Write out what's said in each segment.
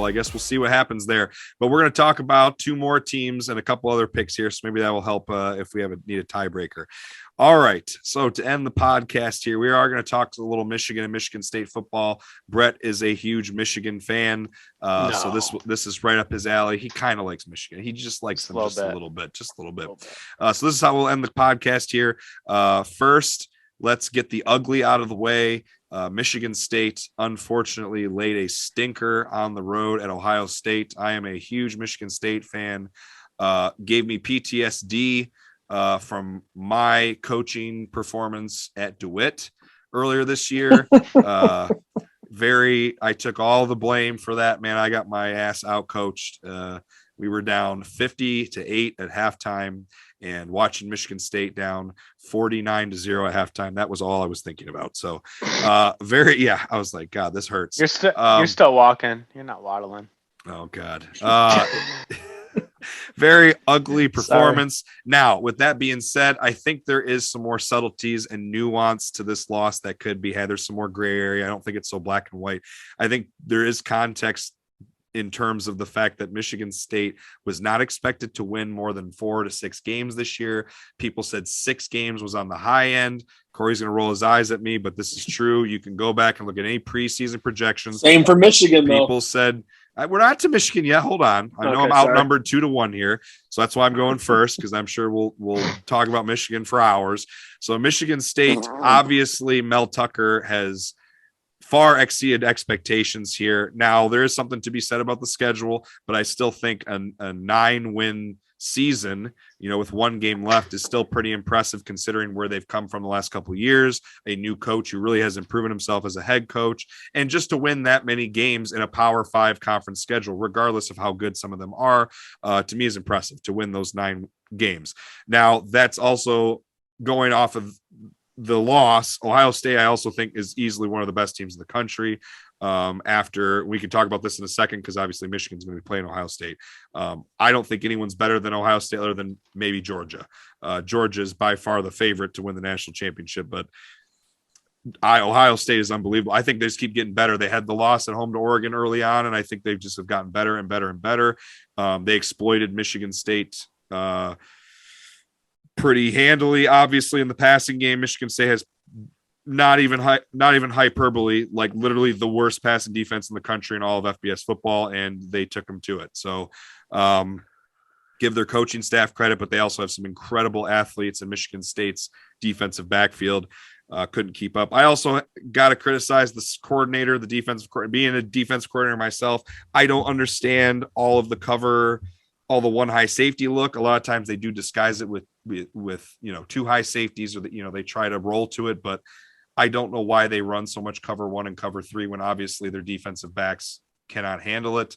well, I guess we'll see what happens there. But we're going to talk about two more teams and a couple other picks here, so maybe that will help if we need a tiebreaker. All right, so to end the podcast here, we are going to talk a little Michigan and Michigan State football. Brett is a huge Michigan fan, so this is right up his alley. He kind of likes Michigan. He just likes them just a little bit. So this is how we'll end the podcast here. First, let's get the ugly out of the way. Michigan State, unfortunately, laid a stinker on the road at Ohio State. I am a huge Michigan State fan. Gave me PTSD from my coaching performance at DeWitt earlier this year. I took all the blame for that, man. I got my ass out coached. We were down 50-8 at halftime, and watching Michigan State down 49-0 at halftime, that was all I was thinking about. So I was like, God, this hurts. You're still walking. You're not waddling. Oh God. Very ugly performance. Sorry. Now, with that being said, I think there is some more subtleties and nuance to this loss that could be had. There's some more gray area. I don't think it's so black and white. I think there is context in terms of the fact that Michigan State was not expected to win more than 4 to 6 games this year. People said 6 games was on the high end. Kory's going to roll his eyes at me, but this is true. You can go back and look at any preseason projections. Same for Michigan, though. People said, we're not to Michigan yet. Hold on. I know I'm outnumbered 2-1 here. So that's why I'm going first, because I'm sure we'll talk about Michigan for hours. So Michigan State, obviously Mel Tucker has far exceeded expectations here. Now, there is something to be said about the schedule, but I still think a 9-win season, with 1 game left, is still pretty impressive considering where they've come from the last couple of years. A new coach who really hasn't proven himself as a head coach, and just to win that many games in a Power 5 conference schedule, regardless of how good some of them are, to me is impressive to win those 9 games. Now, that's also going off of the loss. Ohio State, I also think, is easily one of the best teams in the country. After we can talk about this in a second, because obviously Michigan's going to be playing Ohio State. I don't think anyone's better than Ohio State other than maybe Georgia. Georgia is by far the favorite to win the national championship, but Ohio State is unbelievable. I think they just keep getting better. They had the loss at home to Oregon early on, and I think they've just have gotten better and better and better. They exploited Michigan State pretty handily. Obviously, in the passing game, Michigan State has not even hyperbole, like literally the worst passing defense in the country in all of FBS football, and they took them to it. So give their coaching staff credit, but they also have some incredible athletes in Michigan State's defensive backfield. Couldn't keep up. I also got to criticize the coordinator, the defensive coordinator. Being a defense coordinator myself, I don't understand all of the cover, all the one high safety look. A lot of times they do disguise it with 2 high safeties, or they try to roll to it, but I don't know why they run so much cover 1 and cover 3 when obviously their defensive backs cannot handle it.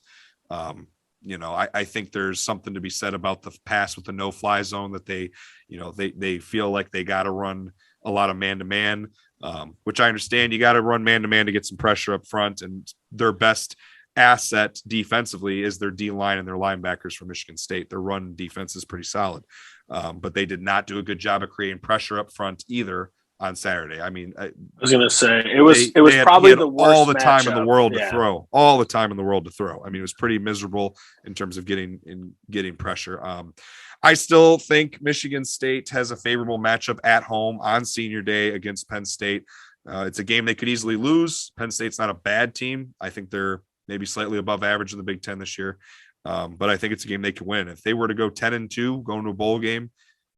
I think there's something to be said about the pass with the no-fly zone, that they feel like they got to run a lot of man-to-man, which I understand. You got to run man-to-man to get some pressure up front, and their best asset defensively is their D-line and their linebackers from Michigan State. Their run defense is pretty solid, but they did not do a good job of creating pressure up front either on Saturday. I mean, I was going to say it was probably the worst all the time matchup in the world to throw. All the time in the world to throw. I mean, it was pretty miserable in terms of getting pressure. I still think Michigan State has a favorable matchup at home on Senior Day against Penn State. It's a game they could easily lose. Penn State's not a bad team. I think they're maybe slightly above average in the Big Ten this year. But I think it's a game they can win. If they were to go 10-2, go into a bowl game,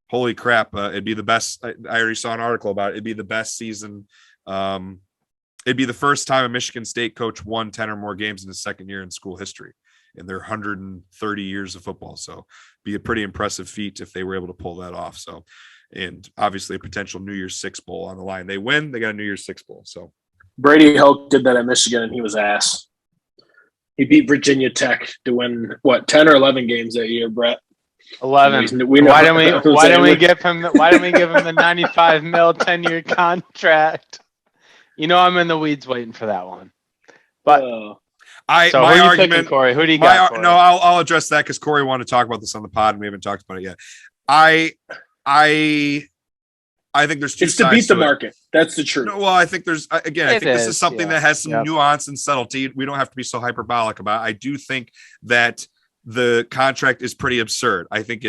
holy crap, it'd be the best. I already saw an article about it. It'd be the best season. It'd be the first time a Michigan State coach won 10 or more games in his second year in school history in their 130 years of football. So be a pretty impressive feat if they were able to pull that off. So, and obviously a potential New Year's Six bowl on the line. They win, they got a New Year's Six bowl. So Brady Hoke did that at Michigan, and he was ass. He beat Virginia Tech to win 10 or 11 games that year, Brett. 11. Why don't we give him the 95 mil 10-year contract? I'm in the weeds waiting for that one. But my argument, picking, Kory? Who do you got? No, I'll address that because Kory wanted to talk about this on the pod, and we haven't talked about it yet. I I think there's two It's to sides beat the it. market. That's the truth. No, well, I think there's again. I It think this is is, something yeah. that has some Yep. nuance and subtlety. We don't have to be so hyperbolic about it. I do think that the contract is pretty absurd. I think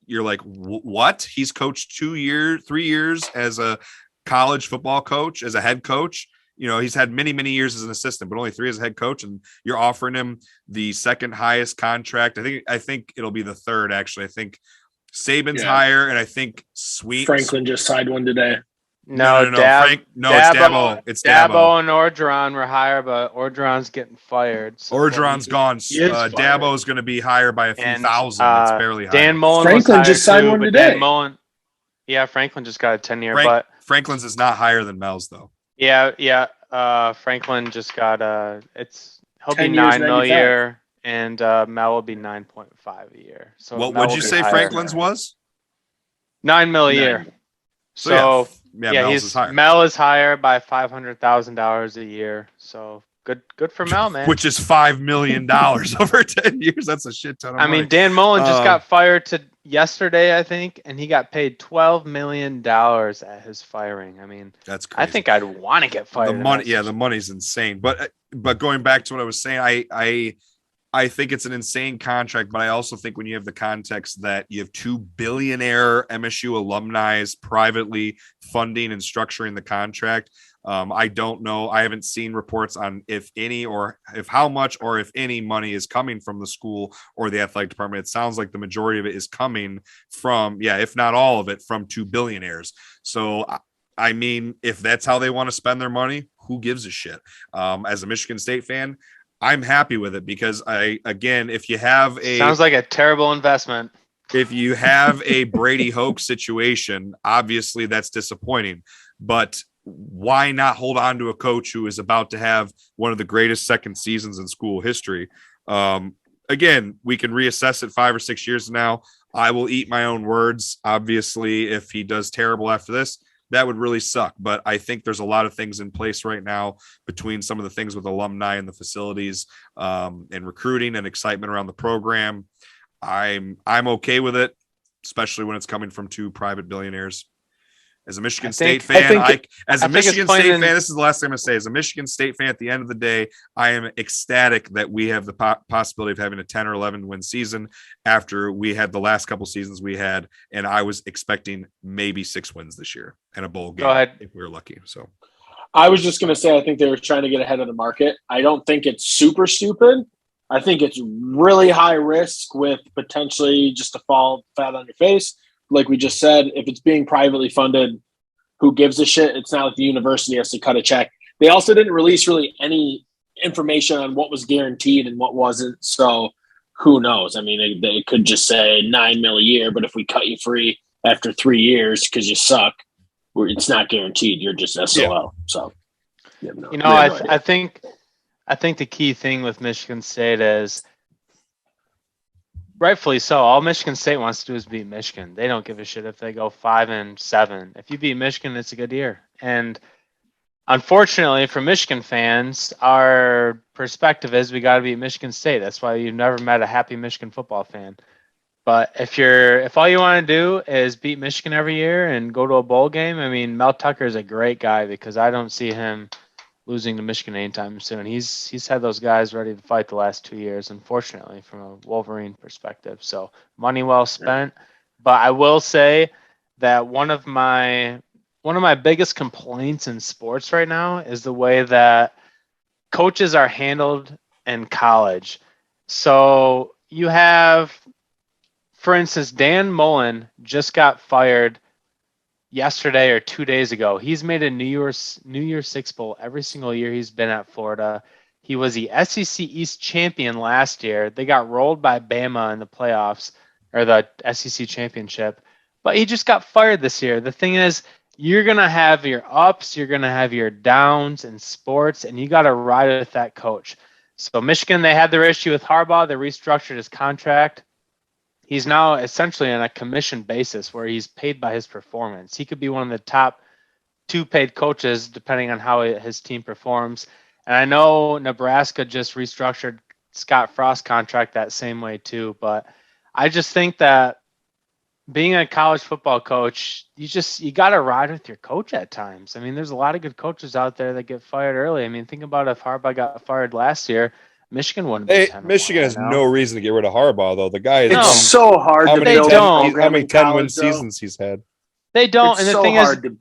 you're like, what? He's coached 3 years as a college football coach, as a head coach. You know, he's had many, many years as an assistant, but only 3 as a head coach, and you're offering him the second highest contract. I think it'll be the third. Actually, I think Saban's higher, and I think Franklin just signed one today. No. It's Dabo. It's Dabo and Orgeron were higher, but Orgeron's getting fired. So Orgeron's gone. Dabo's going to be higher by a few thousand. It's barely higher. Dan Mullen Franklin just signed one today. Franklin just got a 10-year. But Franklin's is not higher than Mel's though. Yeah. Franklin just got he'll be 10 $9 years, million a year, and Mel will be 9.5 a year. So what would you say Franklin's was? $9 million a year. So Mel is higher by $500,000 a year. So good for Mel, man. Which is $5 million over 10 years. That's a shit ton of money. I mean, Dan Mullen just got fired yesterday, I think, and he got paid $12 million at his firing. I mean, that's crazy. I think I'd want to get fired. The money's insane. But going back to what I was saying, I think it's an insane contract, but I also think when you have the context that you have 2 billionaire MSU alumni privately funding and structuring the contract, I don't know. I haven't seen reports on if any or if how much or if any money is coming from the school or the athletic department. It sounds like the majority of it is coming from, if not all of it, from 2 billionaires. So, I mean, if that's how they want to spend their money, who gives a shit? As a Michigan State fan, I'm happy with it because if you have sounds like a terrible investment. If you have a Brady Hoke situation, obviously that's disappointing, but why not hold on to a coach who is about to have one of the greatest second seasons in school history? Again, we can reassess it 5 or 6 years from now. I will eat my own words. Obviously, if he does terrible after this, that would really suck. But I think there's a lot of things in place right now between some of the things with alumni and the facilities and recruiting and excitement around the program. I'm okay with it, especially when it's coming from 2 private billionaires. As a Michigan State fan, this is the last thing I'm going to say. As a Michigan State fan, at the end of the day, I am ecstatic that we have the possibility of having a 10 or 11 win season after we had the last couple seasons we had. And I was expecting maybe 6 wins this year and a bowl game. Go ahead. If we were lucky. So I was just going to say, I think they were trying to get ahead of the market. I don't think it's super stupid. I think it's really high risk with potentially just to fall flat on your face. Like we just said, if it's being privately funded, who gives a shit? It's not like the university has to cut a check. They also didn't release really any information on what was guaranteed and what wasn't. So who knows? I mean, they could just say $9 million a year, but if we cut you free after 3 years because you suck, it's not guaranteed. You're just SOL. Yeah. So, I think the key thing with Michigan State is, rightfully so, all Michigan State wants to do is beat Michigan. They don't give a shit if they go 5-7. If you beat Michigan, it's a good year. And unfortunately for Michigan fans, our perspective is we got to beat Michigan State. That's why you've never met a happy Michigan football fan. But if all you want to do is beat Michigan every year and go to a bowl game, I mean, Mel Tucker is a great guy because I don't see him losing to Michigan anytime soon. He's had those guys ready to fight the last 2 years, unfortunately, from a Wolverine perspective. So money well spent. But I will say that one of my biggest complaints in sports right now is the way that coaches are handled in college. So you have, for instance, Dan Mullen just got fired yesterday or 2 days ago. He's made a New Year's Six Bowl every single year he's been at Florida. He was the SEC East champion last year. They got rolled by Bama in the playoffs or the SEC championship, but he just got fired this year. The thing is, you're going to have your ups, you're going to have your downs in sports, and you got to ride with that coach. So Michigan, they had their issue with Harbaugh. They restructured his contract. He's now essentially on a commission basis where he's paid by his performance. He could be one of the top 2 paid coaches depending on how his team performs. And I know Nebraska just restructured Scott Frost's contract that same way too. But I just think that being a college football coach, you got to ride with your coach at times. I mean, there's a lot of good coaches out there that get fired early. I mean, think about if Harbaugh got fired last year, Michigan wouldn't be 10-1 Michigan has right now. no reason to get rid of Harbaugh, though. The guy is It's so hard to build a program how many in college, 10-win seasons he's had. They don't. It's And the so thing hard is,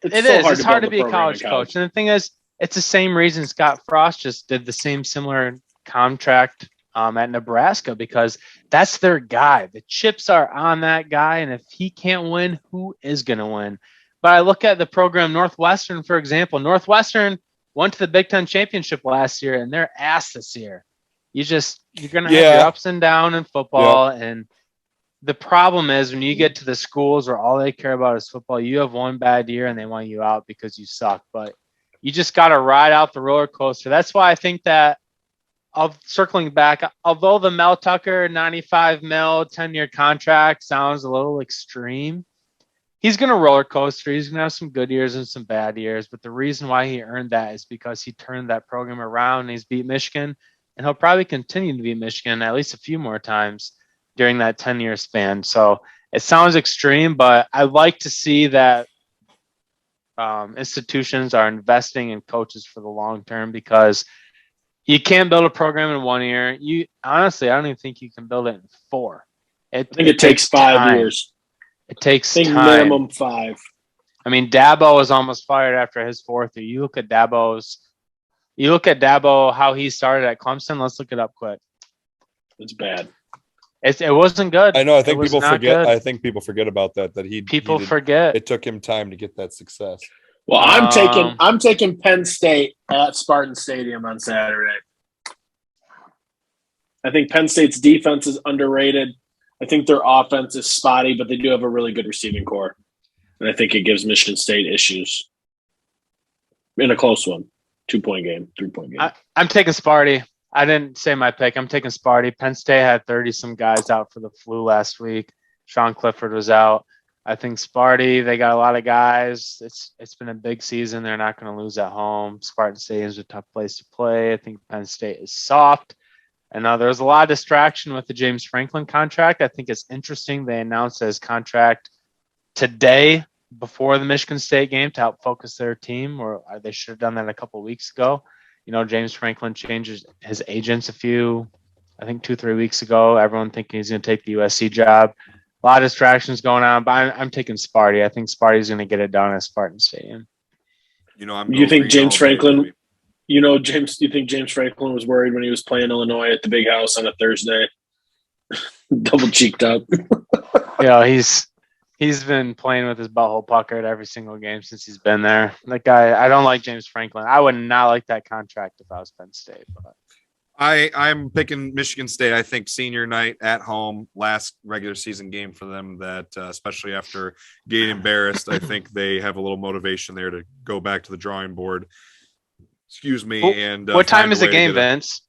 it's hard to build be a program college in coach. And the thing is, it's the same reason Scott Frost just did the same similar contract at Nebraska, because that's their guy. The chips are on that guy. And if he can't win, who is going to win? But I look at the program Northwestern, for example. Northwestern went to the Big Ten Championship last year, and they're ass this year. You're going to have your ups and downs in football. Yep. And the problem is when you get to the schools where all they care about is football, you have one bad year and they want you out because you suck. But you just got to ride out the roller coaster. That's why I think that, circling back, although the Mel Tucker $95 million 10-year contract sounds a little extreme, he's going to roller coaster. He's going to have some good years and some bad years. But the reason why he earned that is because he turned that program around and he's beat Michigan. And he'll probably continue to beat Michigan at least a few more times during that 10-year span. So it sounds extreme, but I like to see that institutions are investing in coaches for the long term, because you can't build a program in 1 year. Honestly, I don't even think you can build it in 4. I think it takes 5 years. It takes time. Minimum 5. I mean, Dabo was almost fired after his 4th year. You look at Dabo, how he started at Clemson. Let's look it up quick. It's bad. It wasn't good. I know. I think people forget. Good. I think people forget about that. Forget. It took him time to get that success. Well, I'm taking Penn State at Spartan Stadium on Saturday. I think Penn State's defense is underrated. I think their offense is spotty, but they do have a really good receiving core, and I think it gives Michigan State issues in a close one. 2-point game, 3-point game. I'm taking Sparty. I didn't say my pick. I'm taking Sparty. Penn State had 30-some guys out for the flu last week. Sean Clifford was out. I think Sparty, they got a lot of guys. It's been a big season. They're not going to lose at home. Spartan Stadium is a tough place to play. I think Penn State is soft. And there's a lot of distraction with the James Franklin contract. I think it's interesting. They announced his contract today before the Michigan State game to help focus their team, or they should have done that a couple of weeks ago. James Franklin changes his agents I think 2-3 weeks ago. Everyone thinking he's going to take the USC job. A lot of distractions going on, but I'm taking Sparty. I think Sparty's going to get it done at Spartan Stadium. You think James Franklin? You think James Franklin was worried when he was playing Illinois at the Big House on a Thursday? Double cheeked up. He's been playing with his butthole puckered every single game since he's been there. That guy, I don't like James Franklin. I would not like that contract if I was Penn State. But I'm picking Michigan State. I think senior night at home, last regular season game for them, that especially after getting embarrassed, I think they have a little motivation there to go back to the drawing board. Excuse me. And what time is the game, Vince?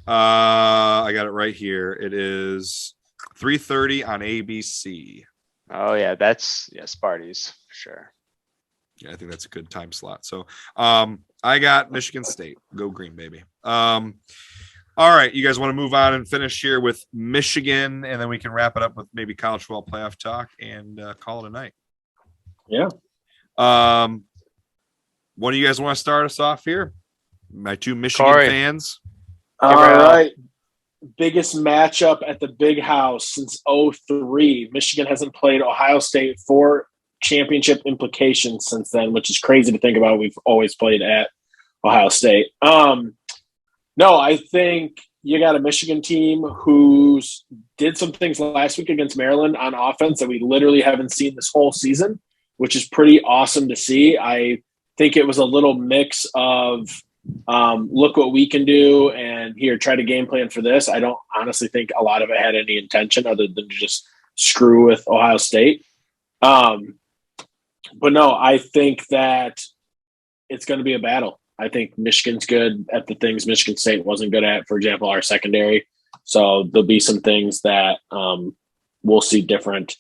I got it right here. It is 3:30 on ABC. Oh yeah, Sparty's for sure. Yeah, I think that's a good time slot. So I got Michigan State. Go green, baby. All right, you guys want to move on and finish here with Michigan, and then we can wrap it up with maybe college football playoff talk and call it a night. Yeah. One of you guys want to start us off here? My 2 Michigan Kory. fans. All right. Biggest matchup at the Big House since 2003. Michigan hasn't played Ohio State for championship implications since then, which is crazy to think about. We've always played at Ohio State. No, I think you got a Michigan team who did some things last week against Maryland on offense that we literally haven't seen this whole season, which is pretty awesome to see. I think it was a little mix of look what we can do and here, try to game plan for this. I don't honestly think a lot of it had any intention other than to just screw with Ohio State. But no, I think that it's going to be a battle. I think Michigan's good at the things Michigan State wasn't good at, for example, our secondary. So there'll be some things that we'll see different.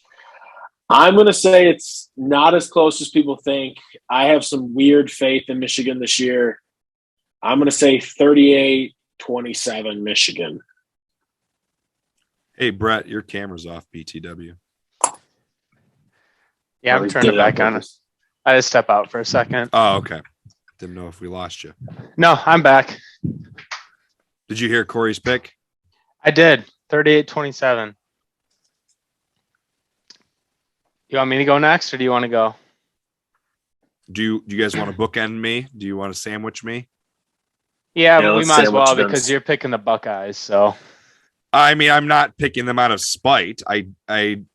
I'm going to say it's not as close as people think. I have some weird faith in Michigan this year. I'm going to say 38-27 Michigan. Hey, Brett, your camera's off, BTW. Yeah, I'm turning it back on. I just step out for a second. Oh, okay. Didn't know if we lost you. No, I'm back. Did you hear Kory's pick? I did. 38-27. You want me to go next, or do you want to go? Do you guys want to bookend me? Do you want to sandwich me? Yeah, but we might as well because you're picking the Buckeyes. So, I mean, I'm not picking them out of spite. I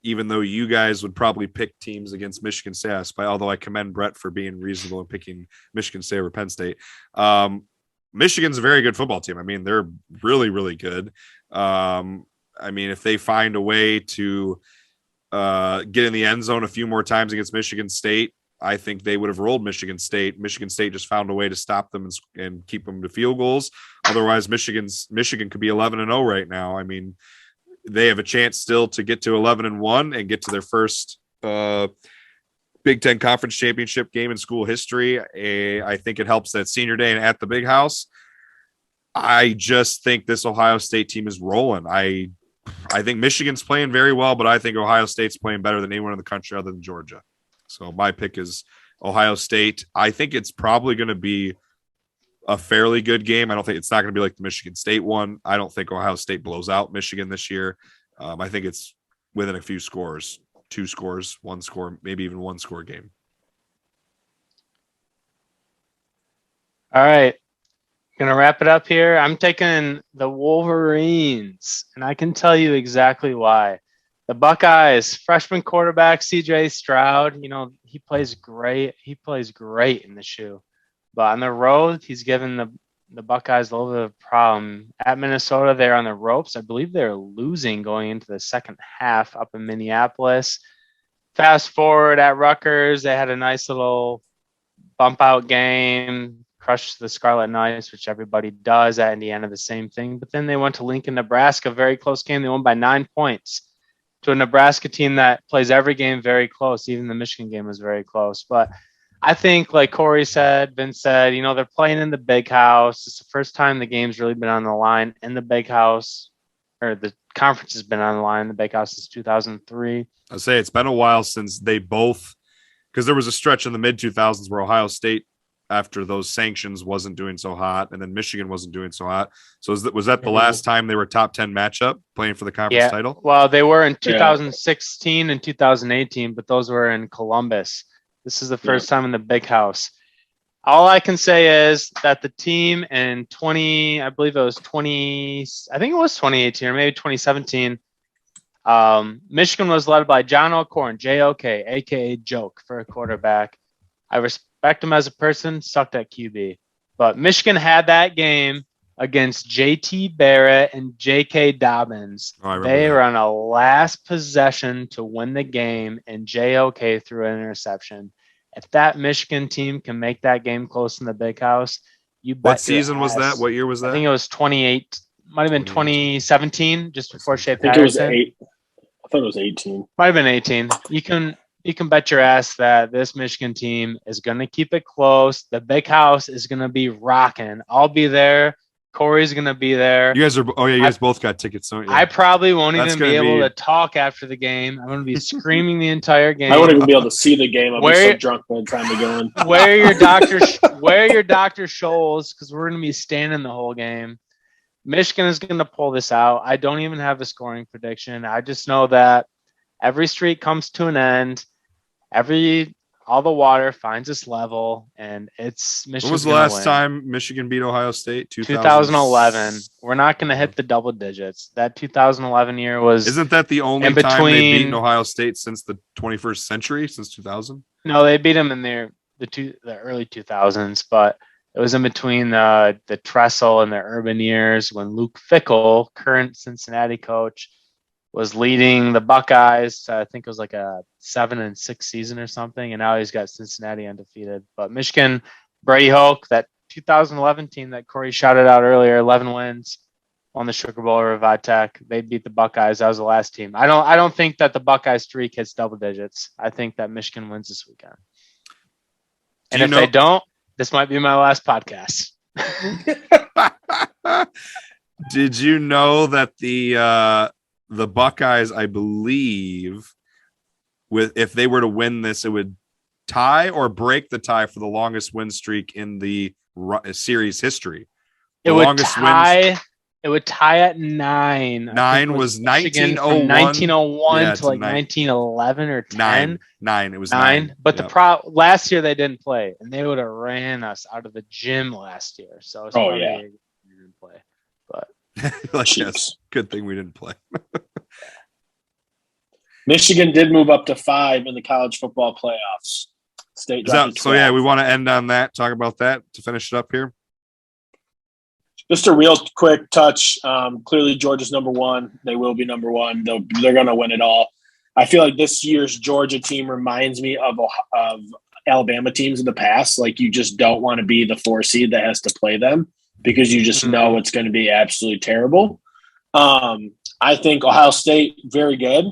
even though you guys would probably pick teams against Michigan State out of spite, although I commend Brett for being reasonable and picking Michigan State over Penn State. Michigan's a very good football team. I mean, they're really, really good. I mean, if they find a way to get in the end zone a few more times against Michigan State, I think they would have rolled Michigan State. Michigan State just found a way to stop them and keep them to field goals. Otherwise, Michigan could be 11-0 right now. I mean, they have a chance still to get to 11-1 and get to their first Big Ten Conference Championship game in school history. I think it helps that senior day and at the Big House. I just think this Ohio State team is rolling. I think Michigan's playing very well, but I think Ohio State's playing better than anyone in the country other than Georgia. So my pick is Ohio State. I think it's probably going to be a fairly good game. I don't think it's not going to be like the Michigan State one. I don't think Ohio State blows out Michigan this year. I think it's within a few scores, 2 scores, 1 score, maybe even 1 score game. All right. Going to wrap it up here. I'm taking the Wolverines, and I can tell you exactly why. The Buckeyes, freshman quarterback CJ Stroud, he plays great. He plays great in the shoe. But on the road, he's given the Buckeyes a little bit of a problem. At Minnesota, they're on the ropes. I believe they're losing going into the second half up in Minneapolis. Fast forward at Rutgers, they had a nice little bump out game, crushed the Scarlet Knights, which everybody does. At Indiana, the same thing. But then they went to Lincoln, Nebraska, very close game. They won by 9 points. To a Nebraska team that plays every game very close. Even the Michigan game was very close. But I think, like Kory said, Vince said, they're playing in the Big House. It's the first time the game's really been on the line in the Big House, or the conference has been on the line in the Big House since 2003. I'd say it's been a while since they both, because there was a stretch in the mid-2000s where Ohio State, after those sanctions, wasn't doing so hot, and then Michigan wasn't doing so hot. So was that the last time they were top 10 matchup playing for the conference title? Well, they were in 2016 and 2018, but those were in Columbus. This is the first time in the Big House. All I can say is that the team in 2018 or maybe 2017, Michigan was led by John O'Korn, J-O-K, a.k.a. Joke, for a quarterback. I respect him as a person, sucked at QB. But Michigan had that game against JT Barrett and JK Dobbins. They were on a last possession to win the game, and JOK threw an interception. If that Michigan team can make that game close in the Big House, you bet. What season was that? What year was that? I think it was 28. Might have been 2017, just before Shea Patterson. I thought it was 18. Might have been 18. You can bet your ass that this Michigan team is going to keep it close. The Big House is going to be rocking. I'll be there. Kory's going to be there. You guys are. Oh yeah, you guys both got tickets, don't you? I probably won't even be able to talk after the game. I'm going to be screaming the entire game. I won't even be able to see the game. I'll be so drunk by the time we go in. Wear your Dr. Scholl's, because we're going to be standing the whole game. Michigan is going to pull this out. I don't even have a scoring prediction. I just know that every street comes to an end. All the water finds its level, and it's Michigan. When was the last time Michigan beat Ohio State? 2011. We're not going to hit the double digits. That 2011 year was. Isn't that the only time they've beaten Ohio State since the 21st century, since 2000? No, they beat them in the early 2000s, but it was in between the Tressel and the Urban years when Luke Fickell, current Cincinnati coach, was leading the Buckeyes. I think it was like a 7-6 season or something, and now he's got Cincinnati undefeated. But Michigan, Brady Hoke, that 2011 team that Kory shouted out earlier, 11 wins, won the Sugar Bowl over Vitek. They beat the Buckeyes. That was the last team. I don't think that the Buckeye streak hits double digits. I think that Michigan wins this weekend. And if they don't, this might be my last podcast. Did you know that the Buckeyes, I believe, if they were to win this, it would tie or break the tie for the longest win streak in the series history. It would tie. It would tie at 9. 9 was 1901. From 1901 Yeah, to like 1911 or 10. 9. It was 9. 9. But the last year they didn't play, and they would have ran us out of the gym last year. So it's we didn't play. But yes, good thing we didn't play. Michigan did move up to 5 in the college football playoffs. State. So yeah, we want to end on that. Talk about that to finish it up here. Just a real quick touch. Clearly, Georgia's number 1. They will be number 1. They're going to win it all. I feel like this year's Georgia team reminds me of Alabama teams in the past. Like, you just don't want to be the 4 seed that has to play them because you just know it's going to be absolutely terrible. I think Ohio State, very good,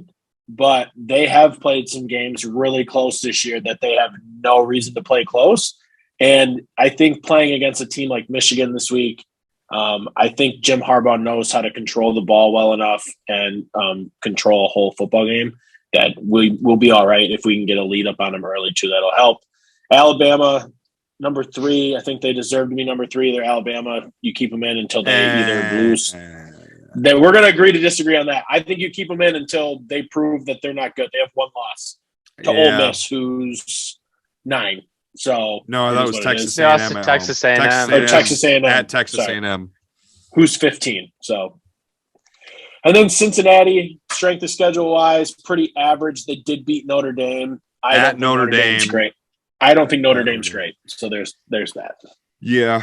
but they have played some games really close this year that they have no reason to play close. And I think playing against a team like Michigan this week, I think Jim Harbaugh knows how to control the ball well enough and control a whole football game that we'll be all right if we can get a lead up on them early too. That'll help. Alabama, number 3. I think they deserve to be number 3. They're Alabama. You keep them in until they either lose. Then we're going to agree to disagree on that. I think you keep them in until they prove that they're not good. They have 1 loss to Ole Miss, who's 9. So no, that was Texas A&M. Texas A&M. Texas A&M at Texas A&M, who's 15. So, and then Cincinnati, strength of schedule wise, pretty average. They did beat Notre Dame. I don't think Notre Dame's great. I don't think Notre Dame's great. So there's that. Yeah,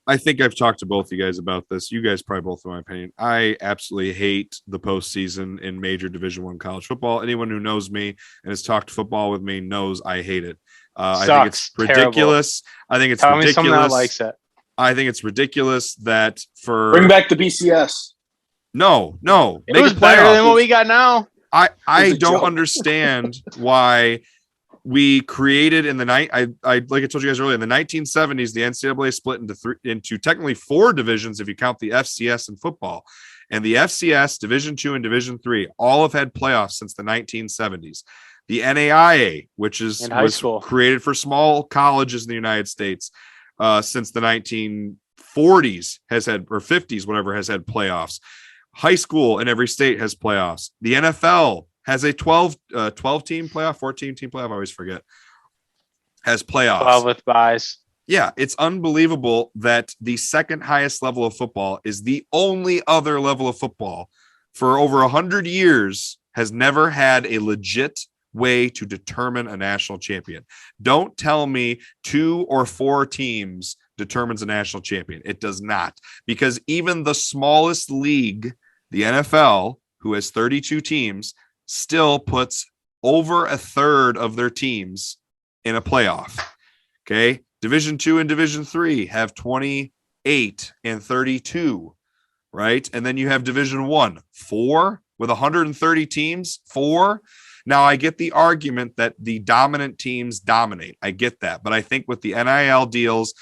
I think I've talked to both of you guys about this. You guys probably both know my opinion. I absolutely hate the postseason in major Division I college football. Anyone who knows me and has talked football with me knows I hate it. I think it's ridiculous. I think it's Tell ridiculous. Me someone that likes it. I think it's ridiculous that bring back the BCS. No, it was better than what we got now. I don't understand why. We created in the night. I like I told you guys earlier in the 1970s, the NCAA split into technically 4 divisions if you count the FCS and football, and the FCS, Division II, and Division III all have had playoffs since the 1970s. The NAIA, which was created for small colleges in the United States, since the 1940s has had, or 50s, whatever, has had playoffs. High school in every state has playoffs. The NFL has a 12 team playoff, 14 team playoff. I always forget. Has playoffs. 12 with buys. Yeah, it's unbelievable that the second highest level of football is the only other level of football for over 100 years has never had a legit way to determine a national champion. Don't tell me 2 or 4 teams determines a national champion. It does not, because even the smallest league, the NFL, who has 32 teams, still puts over a third of their teams in a playoff. Okay. Division II and Division III have 28 and 32, right? And then you have Division I, 4 with 130 teams, 4. Now I get the argument that the dominant teams dominate. I get that. But I think with the NIL deals,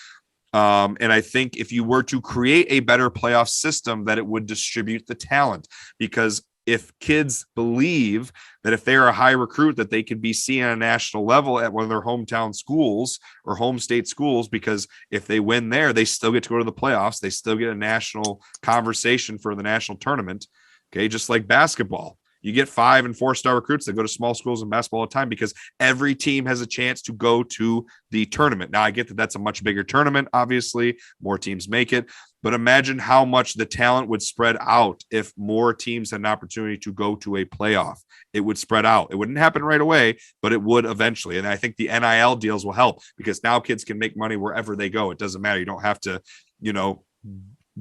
and I think if you were to create a better playoff system, that it would distribute the talent, because if kids believe that if they're a high recruit, that they could be seen on a national level at one of their hometown schools or home state schools, because if they win there, they still get to go to the playoffs. They still get a national conversation for the national tournament. Okay. Just like basketball, you get 5- and 4-star recruits that go to small schools in basketball all the time because every team has a chance to go to the tournament. Now I get that that's a much bigger tournament. Obviously more teams make it, but imagine how much the talent would spread out if more teams had an opportunity to go to a playoff. It would spread out. It wouldn't happen right away, but it would eventually. And I think the NIL deals will help, because now kids can make money wherever they go. It doesn't matter. You don't have to,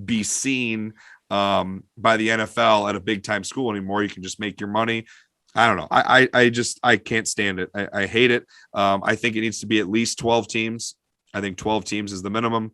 be seen by the NFL at a big time school anymore. You can just make your money. I don't know. I can't stand it. I hate it. I think it needs to be at least 12 teams. I think 12 teams is the minimum.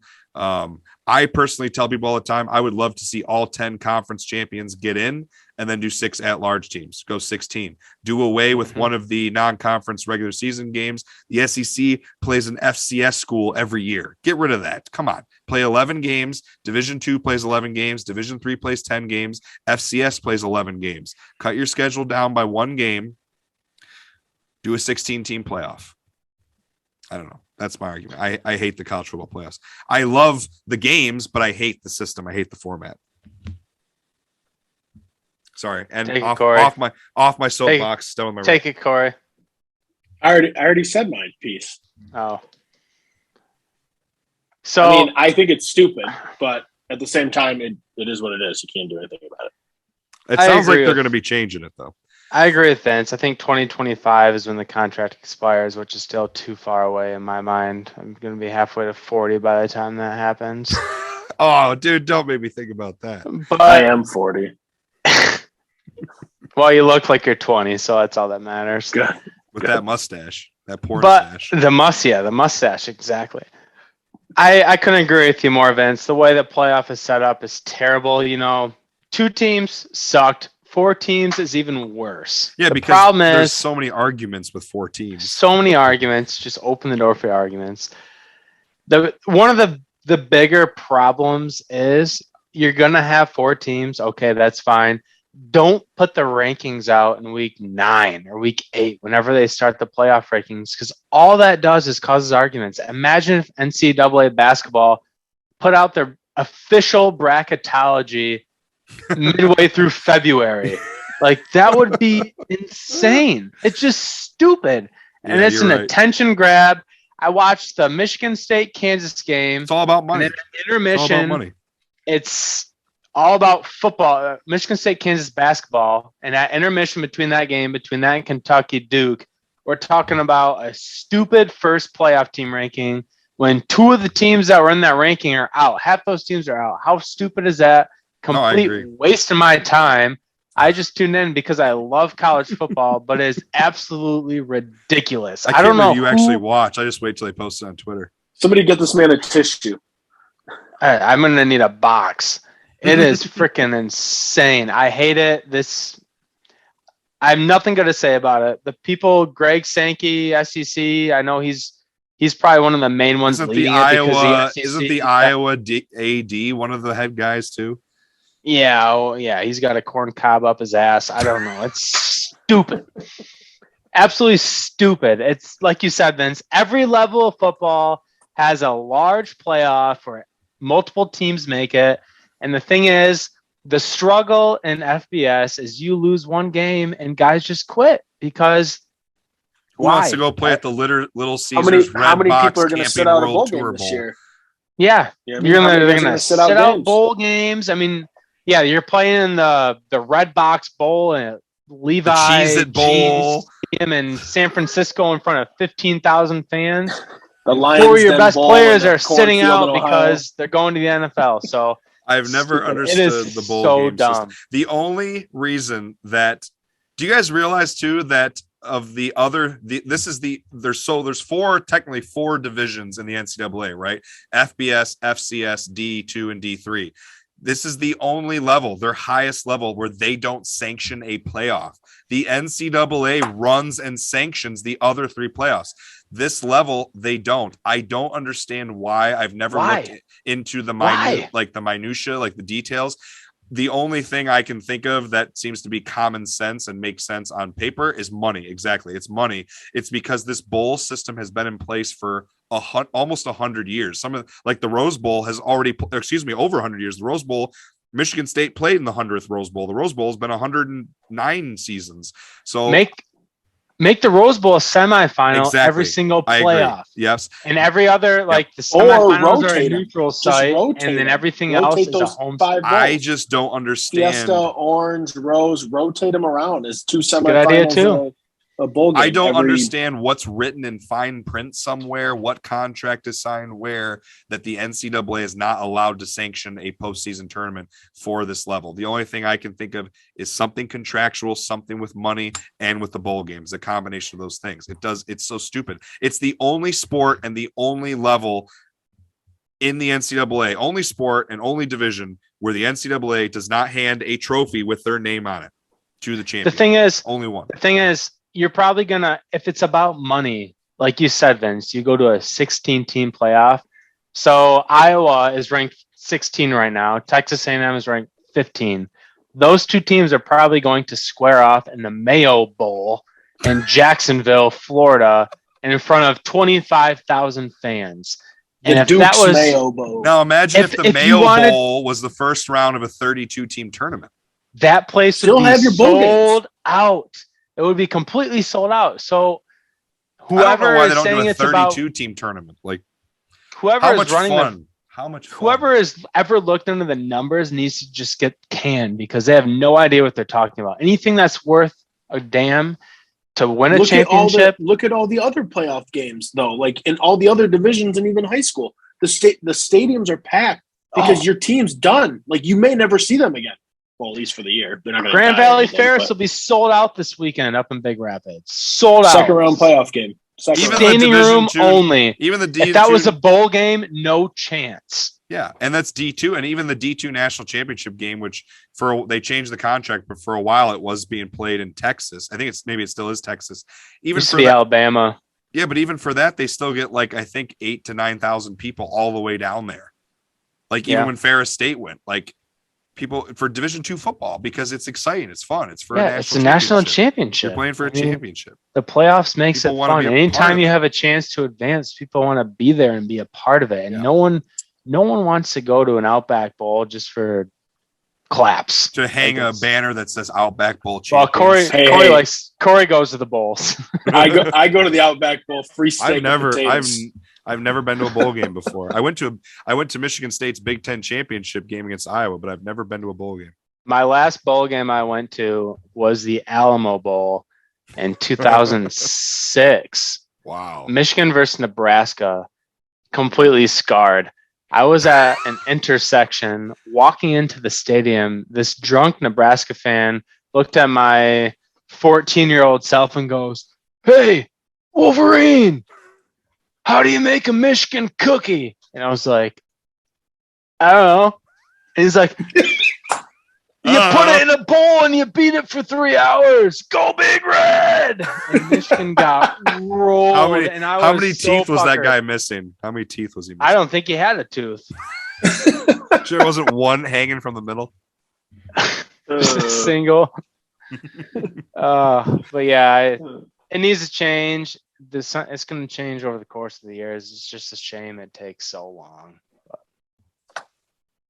I personally tell people all the time, I would love to see all 10 conference champions get in and then do 6 at-large teams. Go 16. Do away with one of the non-conference regular season games. The SEC plays an FCS school every year. Get rid of that. Come on. Play 11 games. Division II plays 11 games. Division III plays 10 games. FCS plays 11 games. Cut your schedule down by 1 game. Do a 16-team playoff. I don't know. That's my argument. I hate the college football playoffs. I love the games, but I hate the system. I hate the format. Sorry. And off my soapbox. Still in my Take it, Kory. I already said my piece. Oh. So I mean, I think it's stupid, but at the same time, it is what it is. You can't do anything about it. It sounds like they're going to be changing it, though. I agree with Vince. I think 2025 is when the contract expires, which is still too far away in my mind. I'm going to be halfway to 40 by the time that happens. Oh, dude, don't make me think about that. But I am 40. Well, you look like you're 20, so that's all that matters. Good. With that mustache, that porn stash. The mustache, exactly. I couldn't agree with you more, Vince. The way the playoff is set up is terrible. You know, 2 teams sucked. 4 teams is even worse. Yeah, the because problem there's is so many arguments with 4 teams. so many arguments. Just open the door for arguments. One of the bigger problems is you're gonna have 4 teams. Okay, that's fine. Don't put the rankings out in week 9 or week 8 whenever they start the playoff rankings, because all that does is causes arguments. Imagine if NCAA basketball put out their official bracketology midway through February. Like, that would be insane. It's just stupid. And it's an attention grab. I watched the Michigan State Kansas game. It's all about money. And in intermission, it's all about money. It's all about football. Michigan State Kansas basketball. And at intermission between that and Kentucky Duke, we're talking about a stupid first playoff team ranking when 2 of the teams that were in that ranking are out. Half those teams are out. How stupid is that? Complete waste of my time. I just tuned in because I love college football, but it's absolutely ridiculous. I don't know. You actually watch. I just wait till they post it on Twitter. Somebody get this man a tissue. I'm going to need a box. It is freaking insane. I hate it. I have nothing good to say about it. The people, Greg Sankey, SEC, I know he's probably one of the main ones leading it. Isn't the Iowa AD one of the head guys too? Yeah, he's got a corn cob up his ass. I don't know. It's stupid. Absolutely stupid. It's like you said, Vince, every level of football has a large playoff where multiple teams make it. And the thing is, the struggle in FBS is you lose 1 game and guys just quit because who wants to go play at the Little Caesars how many people are going to sit out a bowl game this year? Yeah, they're going to sit out bowl games. I mean, yeah, you're playing in the Red Box Bowl and Levi Cheez-It Bowl in San Francisco in front of 15,000 fans. The Lions 4 of your best players are sitting out because they're going to the NFL. So I've never understood the bowl game system. The only reason that do you guys realize too that of the other there's 4 technically 4 divisions in the NCAA, right? FBS, FCS, D2, and D3. This is the only level, their highest level, where they don't sanction a playoff. The NCAA runs and sanctions the other 3 playoffs. This level, they don't. I don't understand why. I've never looked into the minutia, like the details. The only thing I can think of that seems to be common sense and makes sense on paper is money. Exactly. It's money. It's because this bowl system has been in place for almost 100 years. Some of like the Rose Bowl has already, over 100 years. The Rose Bowl, Michigan State played in the 100th Rose Bowl. The Rose Bowl has been 109 seasons. So make the Rose Bowl a semifinal every single playoff. Yes. And every other, like the semifinals are a neutral site, and then everything else is a home site. I just don't understand. Fiesta, Orange, Rose, rotate them around as 2 semifinals. Good idea too. A bowl game. I don't understand what's written in fine print somewhere, what contract is signed where, that the NCAA is not allowed to sanction a postseason tournament for this level. The only thing I can think of is something contractual, something with money, and with the bowl games, a combination of those things. It's so stupid. It's the only sport and the only level in the NCAA, only sport and only division where the NCAA does not hand a trophy with their name on it to the champion. The thing is, only one. The thing is, you're probably gonna, if it's about money, like you said, Vince, you go to a 16-team playoff. So Iowa is ranked 16 right now. Texas A&M is ranked 15. Those two teams are probably going to square off in the Mayo Bowl in Jacksonville, Florida, and in front of 25,000 fans. And if Duke's that was Mayo Bowl. Now imagine if the if Mayo you wanted- Bowl was the first round of a 32-team tournament. that place Still would be have your bowl games. sold out. It would be completely sold out. So I don't know whoever why they is don't saying do a it's about 32-team tournament. Like, whoever how is much running fun? How much fun? whoever has ever looked into the numbers needs to just get canned because they have no idea what they're talking about. Anything that's worth a damn to win a championship. Look at all the other playoff games, though. Like in all the other divisions and even high school, the stadiums are packed because your team's done. Like you may never see them again. Well, at least for the year. They're not gonna Grand die Valley anything, Ferris but will be sold out this weekend up in Big Rapids. Sold out. second round playoff game. Even the Standing Division room two- only. Even the D2, If that was a bowl game, no chance. yeah, and that's D2, and even the D2 national championship game, which they changed the contract, but for a while it was being played in Texas. I think maybe it still is Texas. Even Used for to be that, Alabama. yeah, but even for that, they still get like I think 8,000 to 9,000 people all the way down there. Like even Yeah. when Ferris State went, like people for Division II football because it's exciting, it's fun, it's for Yeah, it's a national championship. You're playing for a I mean, championship. The playoffs makes People it wanna fun. be a part Anytime of you it. have a chance to advance, people want to be there and be a part of it. And Yeah. no one wants to go to an Outback Bowl just for claps. To hang a Like, banner that says Outback Bowl well, champions. Corey goes to the bowls. I go to the Outback Bowl, free steak. I've never been to a bowl game before. I went to Michigan State's Big Ten championship game against Iowa, but I've never been to a bowl game. My last bowl game I went to was the Alamo Bowl in 2006. Wow. Michigan versus Nebraska, completely scarred. I was at an intersection walking into the stadium. This drunk Nebraska fan looked at my 14-year-old self and goes, "Hey, Wolverine, how do you make a Michigan cookie?" And I was like, "I don't know." And he's like, "You put it in a bowl and you beat it for 3 hours. Go Big Red!" And Michigan got rolled. How many, and I how was many so teeth was that puckered. guy missing? How many teeth was he missing? I don't think he had a tooth. Sure, it wasn't one hanging from the middle. Single. But yeah, it needs to change. It's going to change over the course of the years. It's just a shame it takes so long.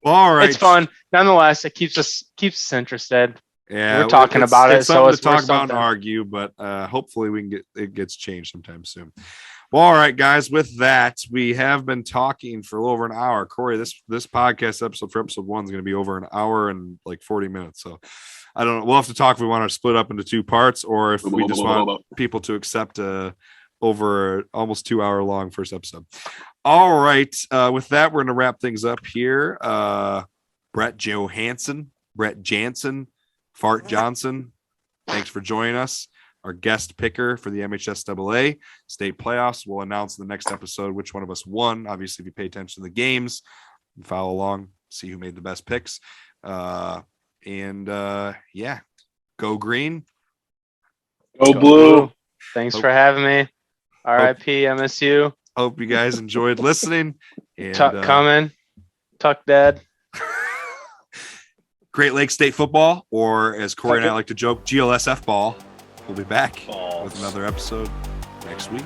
Well, all right. It's fun, nonetheless. It keeps us interested. Yeah, We're talking about it, It's so something it's to talk worth about and something. argue, but hopefully it gets changed sometime soon. Well, all right, guys. With that, we have been talking for a little over an hour. Corey, this podcast episode for episode 1 is going to be over an hour and like 40 minutes. So I don't know. We'll have to talk if we want to split up into 2 parts or if we just want people to accept over almost 2 hour long first episode. All right. With that, we're going to wrap things up here. Brett Jansen, Fart Johnson, thanks for joining us. Our guest picker for the MHSAA state playoffs. We'll announce in the next episode which one of us won. Obviously, if you pay attention to the games and follow along, see who made the best picks. Yeah, go green. Go blue. Thanks for having me. RIP MSU. Hope you guys enjoyed listening. And Tuck coming. Tuck dead. Great Lakes State football, or as Corey and I like to joke, GLSF ball. We'll be back with another episode next week.